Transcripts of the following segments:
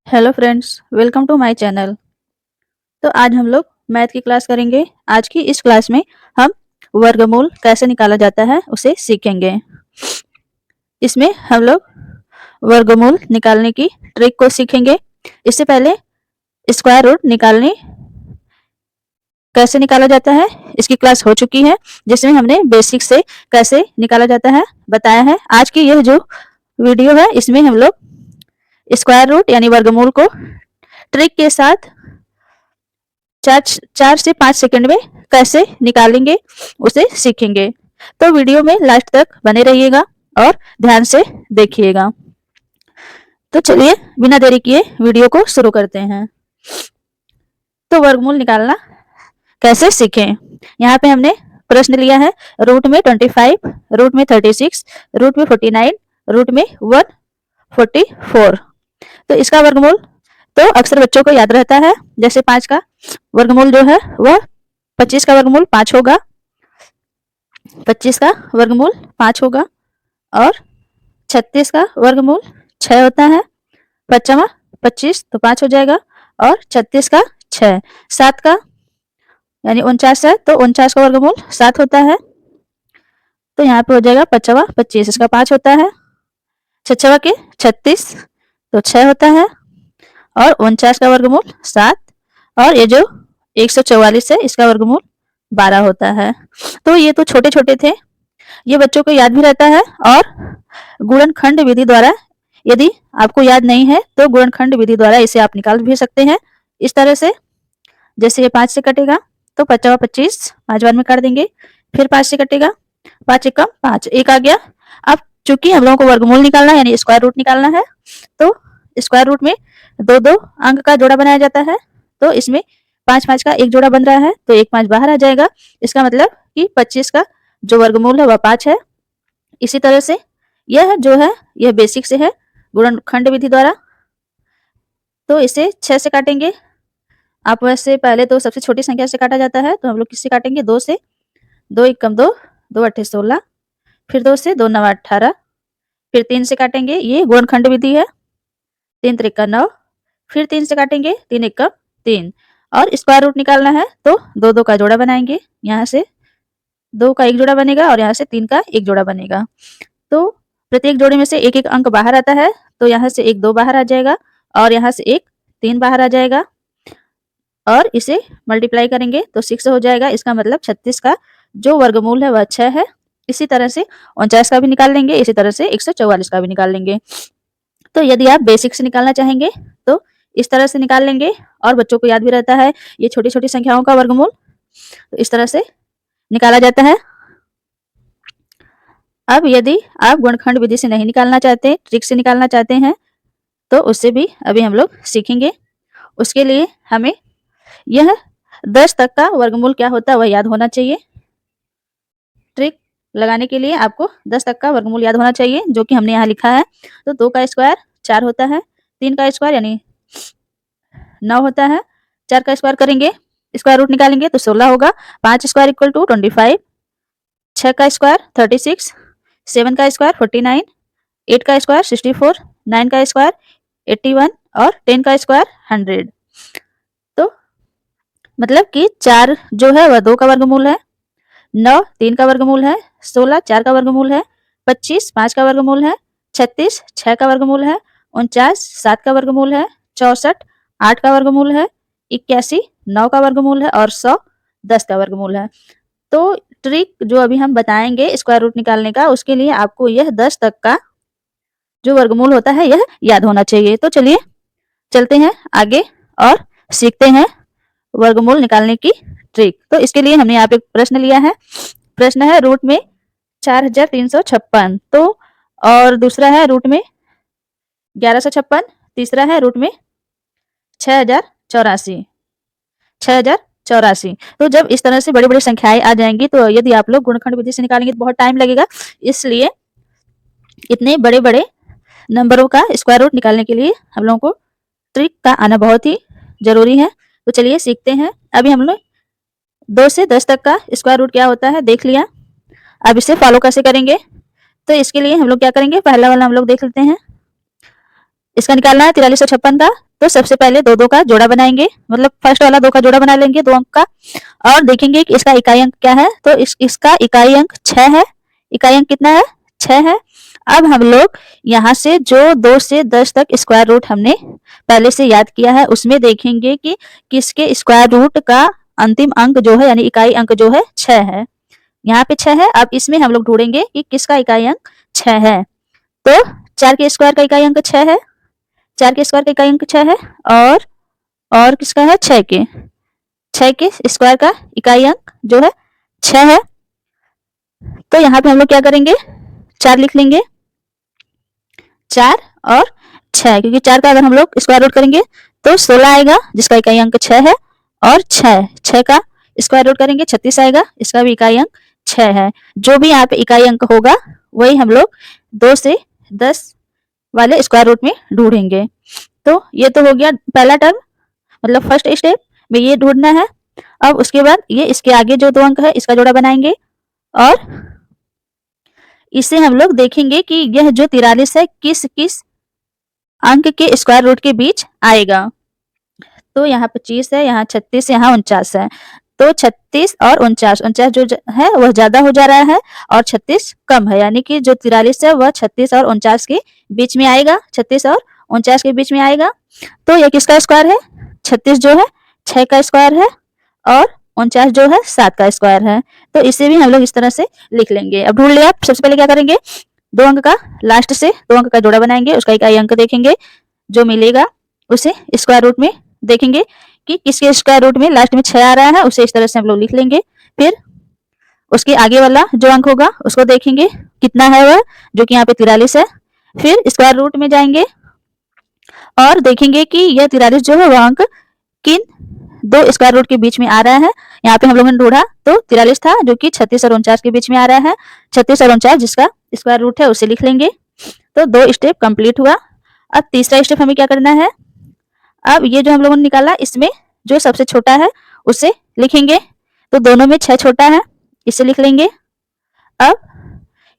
Hello friends, welcome to my channel. तो आज हम लोग मैथ की क्लास करेंगे। आज की इस क्लास में हम वर्गमूल कैसे निकाला जाता है उसे सीखेंगे। इसमें हम लोग वर्गमूल निकालने की ट्रिक को सीखेंगे। इससे पहले स्क्वायर रूट निकालने कैसे निकाला जाता है इसकी क्लास हो चुकी है, जिसमें हमने बेसिक से कैसे निकाला जाता है बताया है। आज की यह जो वीडियो है इसमें हम लोग स्क्वायर रूट यानी वर्गमूल को ट्रिक के साथ 4 से 5 सेकंड में कैसे निकालेंगे उसे सीखेंगे। तो वीडियो में लास्ट तक बने रहिएगा और ध्यान से देखिएगा। तो चलिए बिना देरी किए वीडियो को शुरू करते हैं। तो वर्गमूल निकालना कैसे सीखें। यहाँ पे हमने प्रश्न लिया है रूट में 25, रूट में 36, रूट में 49, रूट में 144। तो इसका वर्गमूल तो अक्सर बच्चों को याद रहता है। जैसे 5 का वर्गमूल जो है वह 25 का वर्गमूल 5 होगा, 25 का वर्गमूल 5 होगा और 36 का वर्गमूल 6 होता है। 5वां 25 तो 5 हो जाएगा और 36 का 6। 7 का यानी 49 है तो 49 का वर्गमूल 7 होता है। तो यहाँ पे हो जाएगा 5वां 25, इसका 5 होता है। 6वां के 36 तो 6 होता है और 49 का वर्गमूल 7 और ये जो 144 है इसका वर्गमूल 12 होता है। तो ये तो छोटे छोटे थे, ये बच्चों को याद भी रहता है। और गुणनखंड विधि द्वारा यदि आपको याद नहीं है तो गुणनखंड विधि द्वारा इसे आप निकाल भी सकते हैं इस तरह से। जैसे ये 5 से कटेगा तो 5वां 25 5 बार में काट देंगे, फिर 5 से कटेगा 5 एकम 5, 1 आ गया। अब चूंकि हम लोगों को वर्गमूल निकालना है यानी स्क्वायर रूट निकालना है तो स्क्वायर रूट में 2-2 अंक का जोड़ा बनाया जाता है। तो इसमें 5-5 का एक जोड़ा बन रहा है तो 1 5 बाहर आ जाएगा। इसका मतलब कि 25 का जो वर्गमूल है वह 5 है। इसी तरह से यह जो है यह बेसिक से है गुणनखंड विधि द्वारा। तो इसे 6 से काटेंगे। आप वैसे पहले तो सबसे छोटी संख्या से काटा जाता है तो हम लोग किससे काटेंगे 2 से। 2 एकम 2, 2 अट्ठे 16, फिर 2 से 2 9 18, फिर 3 से काटेंगे, ये गुणनखंड विधि है। 3 त्रिका 9, फिर 3 से काटेंगे 3 एकम 3 और स्क्वायर रूट निकालना है तो 2-2 का जोड़ा बनाएंगे। यहाँ से 2 का एक जोड़ा बनेगा और यहाँ से 3 का एक जोड़ा बनेगा। तो प्रत्येक जोड़े में से एक एक अंक बाहर आता है तो यहाँ से एक 2 बाहर आ जाएगा और यहाँ से एक 3 बाहर आ जाएगा और इसे मल्टीप्लाई करेंगे तो 6 हो जाएगा। इसका मतलब 36 का जो वर्गमूल है वह 6 है। इसी तरह से 49 का भी निकाल लेंगे, इसी तरह से 144 का भी निकाल लेंगे। तो यदि आप बेसिक से निकालना चाहेंगे तो इस तरह से निकाल लेंगे और बच्चों को याद भी रहता है ये छोटी छोटी संख्याओं का वर्गमूल। तो इस तरह से निकाला जाता है। अब यदि आप गुणनखंड विधि से नहीं निकालना चाहते, ट्रिक से निकालना चाहते हैं तो उससे भी अभी हम लोग सीखेंगे। उसके लिए हमें यह 10 तक का वर्गमूल क्या होता है वह याद होना चाहिए। ट्रिक लगाने के लिए आपको 10 तक का वर्गमूल याद होना चाहिए, जो कि हमने यहाँ लिखा है। तो 2 का स्क्वायर 4 होता है, 3 का स्क्वायर यानी 9 होता है, 4 का स्क्वायर करेंगे, स्क्वायर रूट निकालेंगे तो 16 होगा। 5 स्क्वायर इक्वल टू 25, 6 का स्क्वायर 36, 7 का स्क्वायर 49, 8 का स्क्वायर 64, 9 का स्क्वायर 81 और 10 का स्क्वायर 100। तो मतलब कि 4 जो है वह 2 का वर्गमूल है, 9 3 का वर्गमूल है, 16 4 का वर्गमूल है, 25 5 का वर्गमूल है, 36 6 का वर्गमूल है, 49 7 का वर्गमूल है, 64 8 का वर्गमूल है, 81 9 का वर्गमूल है और 100 10 का वर्गमूल है। तो ट्रिक जो अभी हम बताएंगे स्क्वायर रूट निकालने का, उसके लिए आपको यह 10 तक का जो वर्गमूल होता है यह याद होना चाहिए। तो चलिए चलते हैं आगे और सीखते हैं वर्गमूल निकालने की ट्रिक। तो इसके लिए हमने यहाँ पे प्रश्न लिया है। प्रश्न है रूट में 4356, तो और दूसरा है रूट में 1156, तीसरा है रूट में 6084। 6084। तो जब इस तरह से बड़ी बड़ी संख्याएं आ जाएंगी तो यदि आप लोग गुणनखंड विधि से निकालेंगे तो बहुत टाइम लगेगा। इसलिए इतने बड़े बड़े नंबरों का स्क्वायर रूट निकालने के लिए हम लोगों को ट्रिक का आना बहुत ही जरूरी है। तो चलिए सीखते हैं। अभी हम लोग 2 से 10 तक का स्क्वायर रूट क्या होता है देख लिया। अब इसे फॉलो कैसे करेंगे, तो इसके लिए हम लोग क्या करेंगे, पहला वाला हम लोग देख लेते हैं। इसका निकालना है 4356 का। तो सबसे पहले दो दो का जोड़ा बनाएंगे, मतलब फर्स्ट वाला 2 का जोड़ा बना लेंगे 2 अंक का, और देखेंगे कि इसका इकाई अंक क्या है। तो इसका इकाई अंक 6 है। इकाई अंक कितना है? 6 है। अब हम लोग यहाँ से जो 2 से 10 तक स्क्वायर रूट हमने पहले से याद किया है, उसमें देखेंगे कि किसके स्क्वायर रूट का अंतिम अंक जो है, यानी इकाई अंक जो है 6 है। यहाँ पे 6 है। अब इसमें हम लोग ढूंढेंगे कि किसका इकाई अंक 6 है। तो 4 के स्क्वायर का इकाई अंक 6 है। 4 के स्क्वायर का इकाई अंक 6 है। और किसका है? 6 के। 6 के स्क्वायर का इकाई अंक जो है 6 है। तो यहाँ पे हम लोग क्या करेंगे? 4 लिख लेंगे। 4 और 6, क्योंकि 4 का अगर हम लोग स्क्वायर रूट करेंगे तो 16 आएगा, जिसका इकाई अंक 6 है। और 6 का स्क्वायर रूट करेंगे 36 आएगा, इसका भी इकाई अंक 6 है। जो भी यहाँ पे इकाई अंक होगा वही हम लोग 2 से 10 वाले स्क्वायर रूट में ढूंढेंगे। तो ये तो हो गया पहला टर्म, मतलब फर्स्ट स्टेप में ये ढूंढना है। अब उसके बाद ये इसके आगे जो 2 अंक है इसका जोड़ा बनाएंगे, और इसे हम लोग देखेंगे कि यह जो 43 है किस किस अंक के स्क्वायर रूट के बीच आएगा। तो यहाँ 25 है, यहाँ 36, यहाँ 49 है। तो 36 और 49, 49 जो है वह ज्यादा हो जा रहा है और 36 कम है, यानी कि जो 43 है वह 36 और 49 के बीच में आएगा। 36 और 49 के बीच में आएगा। तो यह किसका स्क्वायर है? 36 जो है 6 का स्क्वायर है, और 49 जो है 7 का स्क्वायर है। तो इसे भी हम लोग इस तरह से लिख लेंगे। अब ढूंढ लिया। सबसे पहले क्या करेंगे? 2 अंक का, लास्ट से 2 अंक का जोड़ा बनाएंगे, उसका इकाई अंक देखेंगे, जो मिलेगा उसे स्क्वायर रूट में देखेंगे कि किसके स्क्वायर रूट में लास्ट में 6 आ रहा है, उसे इस तरह से हम लोग लिख लेंगे। फिर उसके आगे वाला जो अंक होगा उसको देखेंगे कितना है वह, जो कि यहाँ पे 43 है। फिर स्क्वायर रूट में जाएंगे और देखेंगे कि यह 43 जो है वह अंक किन 2 स्क्वायर रूट के बीच में आ रहा है। यहाँ पे हम लोगों ने ढूंढा तो 43 था, जो कि 36 और 49 के बीच में आ रहा है। 36 और 49 जिसका स्क्वायर रूट है उसे लिख लेंगे। तो 2 स्टेप कंप्लीट हुआ। अब तीसरा स्टेप हमें क्या करना है? अब ये जो हम लोगों ने निकाला इसमें जो सबसे छोटा है उसे लिखेंगे। तो दोनों में 6 छोटा है, इसे लिख लेंगे। अब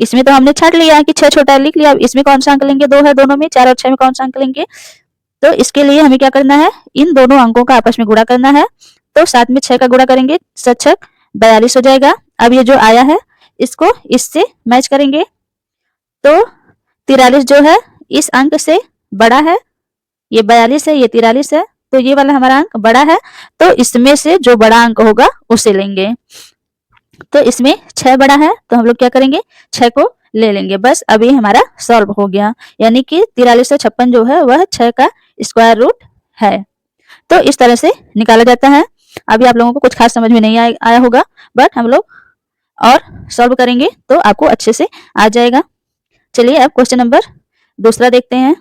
इसमें तो हमने छाट लिया है कि 6 छोटा है, लिख लिया। अब इसमें कौन सा अंक लेंगे? 2 है दोनों में, 4 और 6 में कौन सा अंक लेंगे? तो इसके लिए हमें क्या करना है? इन दोनों अंकों का आपस में गुणा करना है। तो 7 में 6 का गुणा करेंगे, 7 42 हो जाएगा। अब ये जो आया है इसको इससे मैच करेंगे। तो 43 जो है इस अंक से बड़ा है, ये 42 है, ये 43 है, तो ये वाला हमारा अंक बड़ा है। तो इसमें से जो बड़ा अंक होगा उसे लेंगे। तो इसमें 6 बड़ा है, तो हम लोग क्या करेंगे? 6 को ले लेंगे। बस अभी हमारा सॉल्व हो गया, यानी कि 43 से 56 जो है वह 6 का स्क्वायर रूट है। तो इस तरह से निकाला जाता है। अभी आप लोगों को कुछ खास समझ में नहीं आया होगा, बट हम लोग और सॉल्व करेंगे तो आपको अच्छे से आ जाएगा। चलिए अब क्वेश्चन नंबर दूसरा देखते हैं।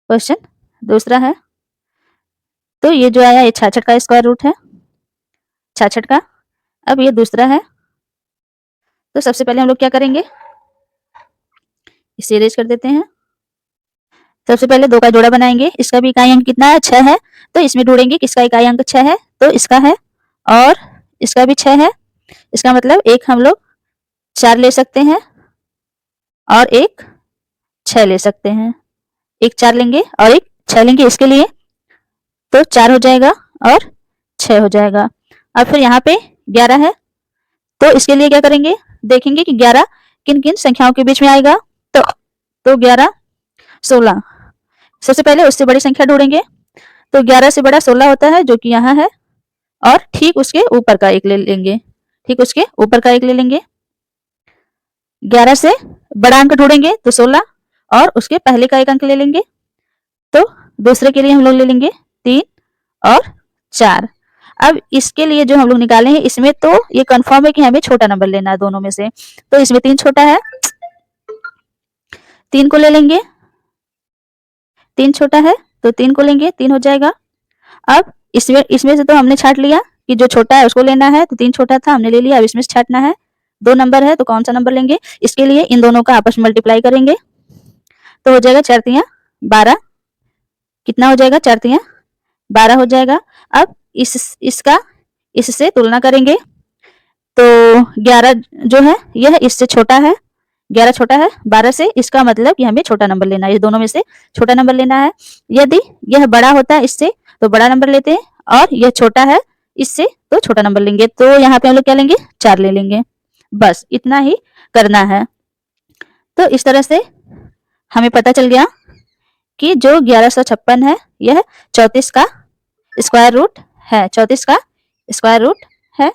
क्वेश्चन दूसरा है, तो ये जो आया ये 66 का स्क्वायर रूट है, 66 का। अब ये दूसरा है, तो सबसे पहले हम लोग क्या करेंगे? इसे इरेज कर देते हैं। सबसे पहले 2 का जोड़ा बनाएंगे, इसका भी इकाई अंक कितना है? 6 है। तो इसमें ढूंढेंगे किसका इकाई अंक 6 है, तो इसका है, और इसका भी 6 है। इसका मतलब एक हम लोग 4 ले सकते हैं और एक 6 ले सकते हैं। एक 4 लेंगे और एक 6 लेंगे इसके लिए, तो 4 हो जाएगा और 6 हो जाएगा। अब फिर यहाँ पे 11 है, तो इसके लिए क्या करेंगे? देखेंगे कि 11 किन किन संख्याओं के बीच में आएगा। तो 11 16, सबसे पहले उससे बड़ी संख्या ढूंढेंगे। तो 11 से बड़ा 16 होता है, जो कि यहाँ है, और ठीक उसके ऊपर का एक ले लेंगे। ठीक उसके ऊपर का एक ले लेंगे। 11 से बड़ा अंक ढूंढेंगे तो 16, और उसके पहले का एक अंक ले लेंगे। तो दूसरे के लिए हम लोग ले लेंगे 3 और 4। अब इसके लिए जो हम लोग निकाले हैं इसमें तो ये कंफर्म है कि हमें छोटा नंबर लेना है दोनों में से। तो इसमें 3 छोटा है, 3 को ले लेंगे। 3 छोटा है तो 3 को लेंगे, 3 हो जाएगा। अब इसमें से तो हमने छाट लिया कि जो छोटा है उसको लेना है, तो 3 छोटा था हमने ले लिया। अब इसमें से छाटना है, 2 नंबर है तो कौन सा नंबर लेंगे? इसके लिए इन दोनों का आपस में मल्टीप्लाई करेंगे, तो हो जाएगा 4 तियां 12। कितना हो जाएगा? 4 तियां 12 हो जाएगा। अब इसका इससे तुलना करेंगे, तो 11 जो है यह इससे छोटा है, 11 छोटा है 12 से, इसका मतलब कि हमें छोटा नंबर लेना है, ये दोनों में से छोटा नंबर लेना है। यदि यह बड़ा होता है इससे तो बड़ा नंबर लेते हैं, और यह छोटा है इससे तो छोटा नंबर लेंगे। तो यहाँ पे हम लोग क्या लेंगे, 4 ले लेंगे। बस इतना ही करना है। तो इस तरह से हमें पता चल गया कि जो 1156 है यह 34 का स्क्वायर रूट है, 34 का स्क्वायर रूट है।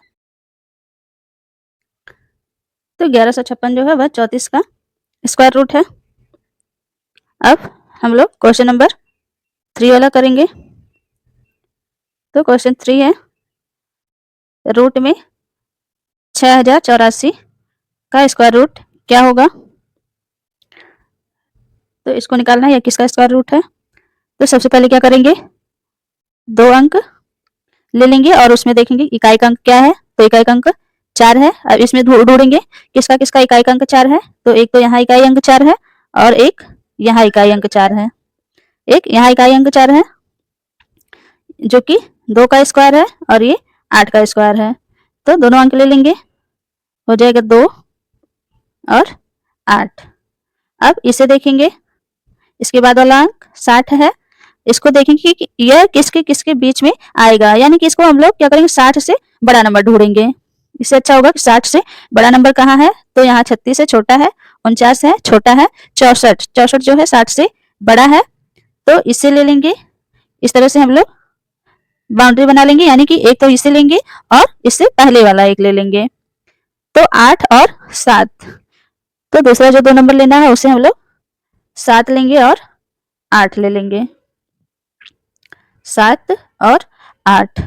तो 1156 जो है वह 34 का स्क्वायर रूट है। अब हम लोग क्वेश्चन नंबर 3 वाला करेंगे। तो क्वेश्चन 3 है, रूट में 6084 का स्क्वायर रूट क्या होगा। तो इसको निकालना है, यह किसका स्क्वायर रूट है। तो सबसे पहले क्या करेंगे, 2 अंक ले लेंगे और उसमें देखेंगे इकाई का अंक क्या है। तो इकाई का अंक 4 है। अब इसमें ढूंढेंगे किसका किसका इकाई का अंक 4 है। तो एक तो यहाँ इकाई अंक 4 है और एक यहाँ इकाई अंक 4 है, एक यहाँ इकाई अंक 4 है जो कि 2 का स्क्वायर है और ये 8 का स्क्वायर है। तो दोनों अंक ले लेंगे, हो जाएगा 2 और 8। अब इसे देखेंगे, इसके बाद वाला अंक 60 है। इसको देखेंगे कि यह किसके किसके बीच में आएगा, यानी कि इसको हम लोग क्या करेंगे, 60 से बड़ा नंबर ढूंढेंगे। इससे अच्छा होगा कि 60 से बड़ा नंबर कहाँ है। तो यहाँ 36 है छोटा है, 49 है छोटा है, 64 जो है 60 से बड़ा है। तो इससे ले लेंगे। इस तरह से हम लोग बाउंड्री बना लेंगे, यानी कि एक तो इसे लेंगे और इससे पहले वाला एक ले लेंगे। तो 8 और 7, तो दूसरा जो 2 नंबर लेना है उसे हम लोग 7 लेंगे और 8 ले लेंगे। 7 और 8,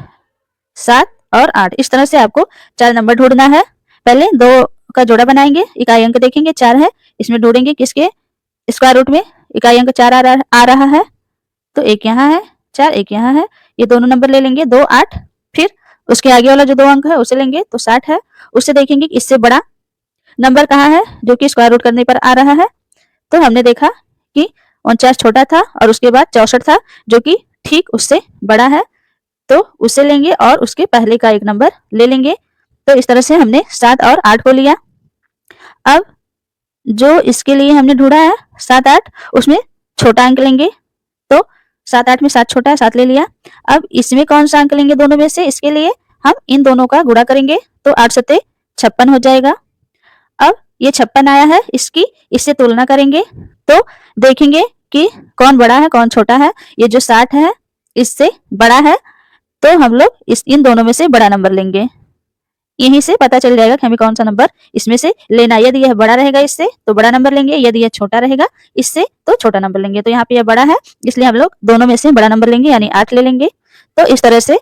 7 और 8, इस तरह से आपको 4 नंबर ढूंढना है। पहले 2 का जोड़ा बनाएंगे, इकाई अंक देखेंगे 4 है, इसमें ढूंढेंगे किसके स्क्वायर रूट में इकाई अंक 4 आ रहा है। तो एक यहाँ है 4, एक यहाँ है, ये दोनों नंबर ले लेंगे 2 8। फिर उसके आगे वाला जो 2 अंक है उसे लेंगे तो 60 है। उससे देखेंगे कि इससे बड़ा नंबर कहाँ है जो कि स्क्वायर रूट करने पर आ रहा है। तो हमने देखा कि 49 छोटा था और उसके बाद 64 था जो कि ठीक उससे बड़ा है, तो उसे लेंगे और उसके पहले का एक नंबर ले लेंगे। तो इस तरह से हमने 7 और 8 को लिया। अब जो इसके लिए हमने ढूंढा है 7 8, उसमें छोटा अंक लेंगे। तो 7 8 में 7 छोटा है, 7 ले लिया। अब इसमें कौन सा अंक लेंगे दोनों में से, इसके लिए हम इन दोनों का गुणा करेंगे तो 8 7 56 हो जाएगा। अब ये 56 आया है, इसकी इससे तुलना करेंगे तो देखेंगे कि कौन बड़ा है कौन छोटा है। ये जो 60 है इससे बड़ा है, तो हम लोग इन दोनों में से बड़ा नंबर लेंगे। यहीं से पता चल जाएगा कि हमें कौन सा नंबर इसमें से लेना है। यदि यह बड़ा रहेगा इससे तो बड़ा नंबर लेंगे, यदि यह छोटा रहेगा इससे तो छोटा नंबर लेंगे। तो यहाँ पे यह बड़ा है इसलिए हम लोग दोनों में से बड़ा नंबर लेंगे, यानी 8 ले लेंगे। तो इस तरह से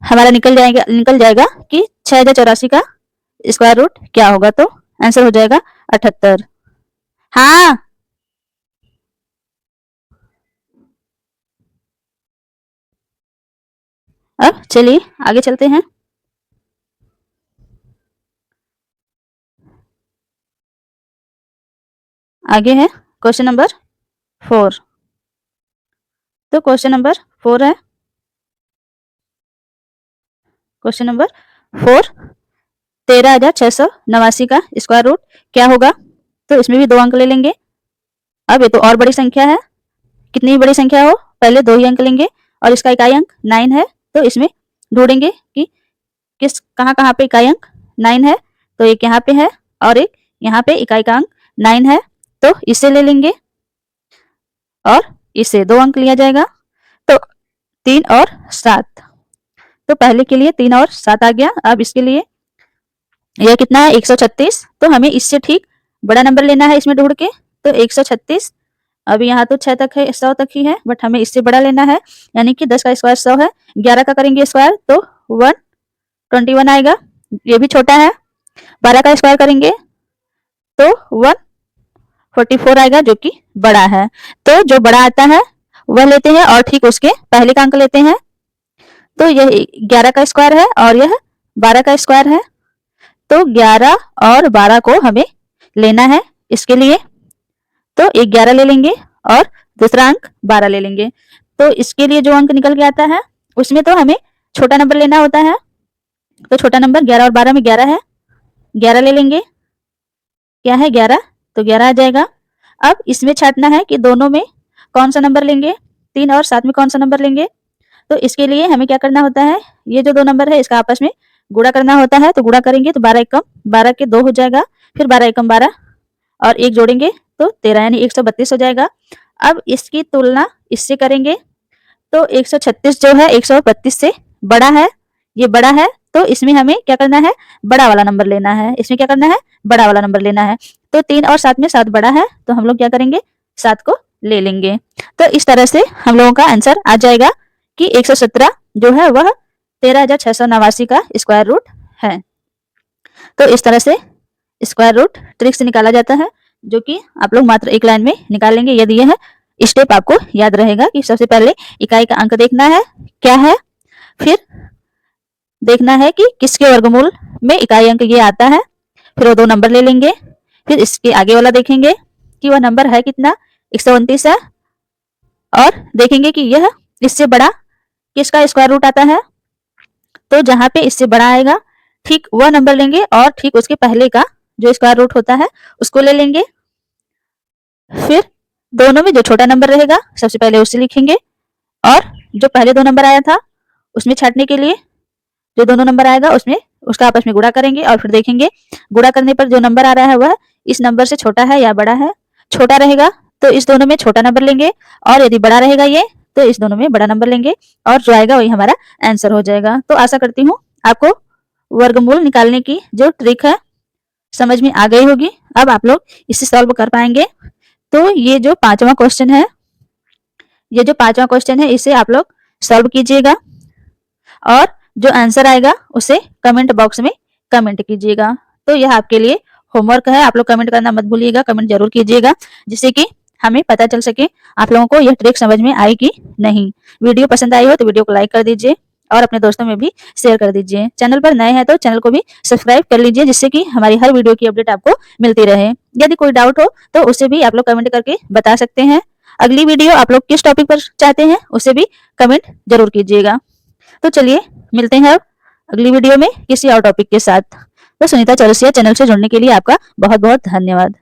हमारा निकल जाएगा कि 6084 का स्क्वायर रूट क्या होगा। तो आंसर हो जाएगा 78। हाँ, अब चलिए आगे चलते हैं। आगे है क्वेश्चन नंबर 4। तो क्वेश्चन नंबर 4 है, क्वेश्चन नंबर 4, 13,689 का स्क्वायर रूट क्या होगा। तो इसमें भी 2 अंक ले लेंगे। अब ये तो और बड़ी संख्या है, कितनी बड़ी संख्या हो, पहले 2 ही अंक लेंगे और इसका इकाई अंक 9 है। तो इसमें ढूंढेंगे कि किस कहाँ कहाँ पे इकाई अंक 9 है। तो एक यहाँ पे है और एक यहाँ पे इकाई का अंक 9 है, तो इसे ले लेंगे और इसे 2 अंक लिया जाएगा। तो 3 और 7, तो पहले के लिए 3 और 7 आ गया। अब इसके लिए यह कितना है 136, तो हमें इससे ठीक बड़ा नंबर लेना है इसमें ढूंढ के। तो 136, अभी यहाँ तो 6 तक है, 100 तक ही है, बट हमें इससे बड़ा लेना है, यानी कि 10 का स्क्वायर 100 है, 11 का करेंगे स्क्वायर तो 121 आएगा, ये भी छोटा है। 12 का स्क्वायर करेंगे तो 144 आएगा जो कि बड़ा है। तो जो बड़ा आता है वह लेते हैं और ठीक उसके पहले का अंक लेते हैं। तो यह 11 का स्क्वायर है और यह 12 का स्क्वायर है। तो 11 और 12 को हमें लेना है इसके लिए, तो एक 11 ले लेंगे और दूसरा अंक 12 ले लेंगे। तो इसके लिए जो अंक निकल के आता है उसमें तो हमें छोटा नंबर लेना होता है। तो छोटा नंबर 11 और 12 में 11 है, 11 ले लेंगे। क्या है 11, तो 11 आ जाएगा। अब इसमें छांटना है कि दोनों में कौन सा नंबर लेंगे, 3 और 7 में कौन सा नंबर लेंगे। तो इसके लिए हमें क्या करना होता है, ये जो 2 नंबर है इसका आपस में गुणा करना होता है। तो गुणा करेंगे तो 12 एकम 12 के 2 हो जाएगा, फिर 12 एकम 12 और 1 जोड़ेंगे तो 13 यानी 132 हो जाएगा। अब इसकी तुलना इससे करेंगे तो 136 जो है 132 से बड़ा है, ये बड़ा है, तो इसमें हमें क्या करना है, बड़ा वाला नंबर लेना है। इसमें क्या करना है, बड़ा वाला नंबर लेना है। तो 3 और 7 में 7 बड़ा है, तो हम लोग क्या करेंगे, 7 को ले लेंगे। तो इस तरह से हम लोगों का आंसर आ जाएगा कि 117 जो है वह 13,689 का स्क्वायर रूट है। तो इस तरह से स्क्वायर रूट ट्रिक से निकाला जाता है, जो कि आप लोग मात्र एक लाइन में निकाल लेंगे यदि यह स्टेप आपको याद रहेगा कि सबसे पहले इकाई का अंक देखना है क्या है, फिर देखना है कि किसके वर्गमूल में इकाई अंक ये आता है, फिर वो 2 नंबर ले लेंगे, फिर इसके आगे वाला देखेंगे कि वह नंबर है कितना, 129 है, और देखेंगे कि यह इससे बड़ा किसका स्क्वायर रूट आता है। तो जहां पे इससे बड़ा आएगा ठीक वह नंबर लेंगे और ठीक उसके पहले का जो स्क्वायर रूट होता है उसको ले लेंगे। फिर दोनों में जो छोटा नंबर रहेगा सबसे पहले उसे लिखेंगे, और जो पहले 2 नंबर आया था उसमें छांटने के लिए जो दोनों नंबर आएगा उसमें उसका आपस में गुणा करेंगे, और फिर देखेंगे गुणा करने पर जो नंबर आ रहा है वह इस नंबर से छोटा है या बड़ा है। छोटा रहेगा तो इस दोनों में छोटा नंबर लेंगे, और यदि बड़ा रहेगा ये तो इस दोनों में बड़ा नंबर लेंगे, और जो आएगा वही हमारा आंसर हो जाएगा। तो आशा करती हूँ आपको वर्गमूल निकालने की जो ट्रिक है समझ में आ गई होगी। अब आप लोग इसे सॉल्व कर पाएंगे। तो ये जो 5वां क्वेश्चन है, ये जो 5वां क्वेश्चन है इसे आप लोग सॉल्व कीजिएगा, और जो आंसर आएगा उसे कमेंट बॉक्स में कमेंट कीजिएगा। तो यह आपके लिए होमवर्क है, आप लोग कमेंट करना मत भूलिएगा, कमेंट जरूर कीजिएगा, जिससे कि हमें पता चल सके आप लोगों को यह ट्रिक समझ में आई कि नहीं। वीडियो पसंद आई हो तो वीडियो को लाइक कर दीजिए और अपने दोस्तों में भी शेयर कर दीजिए। चैनल पर नए हैं तो चैनल को भी सब्सक्राइब कर लीजिए, जिससे कि हमारी हर वीडियो की अपडेट आपको मिलती रहे। यदि कोई डाउट हो तो उसे भी आप लोग कमेंट करके बता सकते हैं। अगली वीडियो आप लोग किस टॉपिक पर चाहते हैं उसे भी कमेंट जरूर कीजिएगा। तो चलिए मिलते हैं अब अगली वीडियो में किसी और टॉपिक के साथ। तो सुनीता चौरसिया चैनल से जुड़ने के लिए आपका बहुत बहुत धन्यवाद।